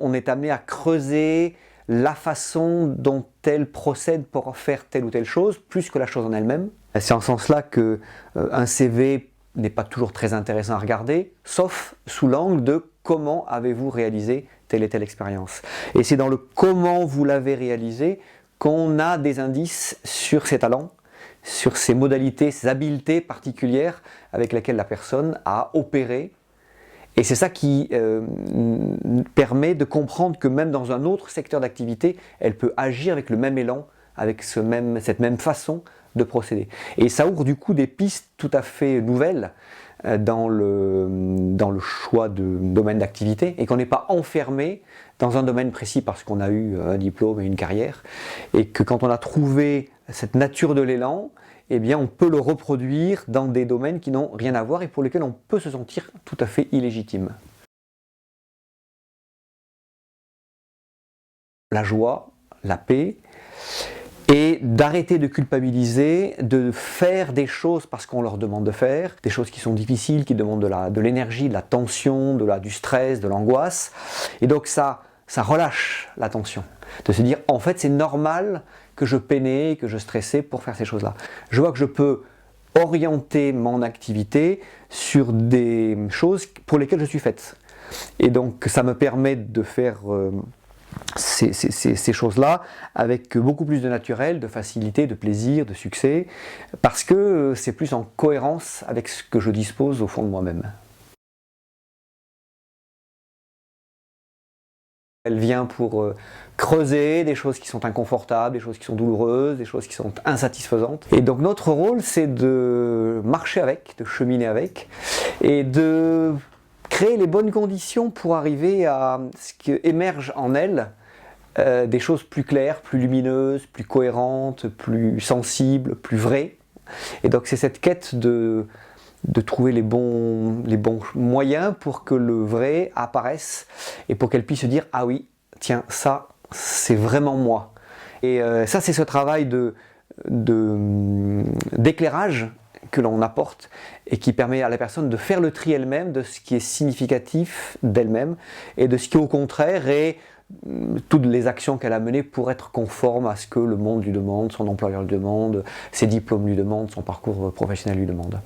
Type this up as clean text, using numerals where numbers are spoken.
on est amené à creuser la façon dont elle procède pour faire telle ou telle chose, plus que la chose en elle-même. C'est en ce sens-là qu'un CV n'est pas toujours très intéressant à regarder, sauf sous l'angle de comment avez-vous réalisé telle et telle expérience. Et c'est dans le comment vous l'avez réalisé qu'on a des indices sur ses talents, sur ses modalités, ses habiletés particulières avec lesquelles la personne a opéré. Et c'est ça qui permet de comprendre que même dans un autre secteur d'activité, elle peut agir avec le même élan, avec cette même façon de procéder. Et ça ouvre du coup des pistes tout à fait nouvelles dans le choix de domaine d'activité et qu'on n'est pas enfermé dans un domaine précis parce qu'on a eu un diplôme et une carrière, et que quand on a trouvé cette nature de l'élan, eh bien on peut le reproduire dans des domaines qui n'ont rien à voir et pour lesquels on peut se sentir tout à fait illégitime. La joie, la paix, et d'arrêter de culpabiliser, de faire des choses parce qu'on leur demande de faire, des choses qui sont difficiles, qui demandent de l'énergie, de la tension, du stress, de l'angoisse. Et donc ça relâche la tension, de se dire en fait c'est normal que je peinais, que je stressais pour faire ces choses-là. Je vois que je peux orienter mon activité sur des choses pour lesquelles je suis faite. Et donc ça me permet de faire ces choses-là avec beaucoup plus de naturel, de facilité, de plaisir, de succès, parce que c'est plus en cohérence avec ce que je dispose au fond de moi-même. Elle vient pour creuser des choses qui sont inconfortables, des choses qui sont douloureuses, des choses qui sont insatisfaisantes. Et donc notre rôle, c'est de marcher avec, de cheminer avec, et de créer les bonnes conditions pour arriver à ce qui émerge en elle, des choses plus claires, plus lumineuses, plus cohérentes, plus sensibles, plus vraies. Et donc c'est cette quête de trouver les bons moyens pour que le vrai apparaisse et pour qu'elle puisse se dire « Ah oui, tiens, ça, c'est vraiment moi ». Et ça, c'est ce travail d'éclairage que l'on apporte et qui permet à la personne de faire le tri elle-même de ce qui est significatif d'elle-même et de ce qui, au contraire, est toutes les actions qu'elle a menées pour être conforme à ce que le monde lui demande, son employeur lui demande, ses diplômes lui demandent, son parcours professionnel lui demande.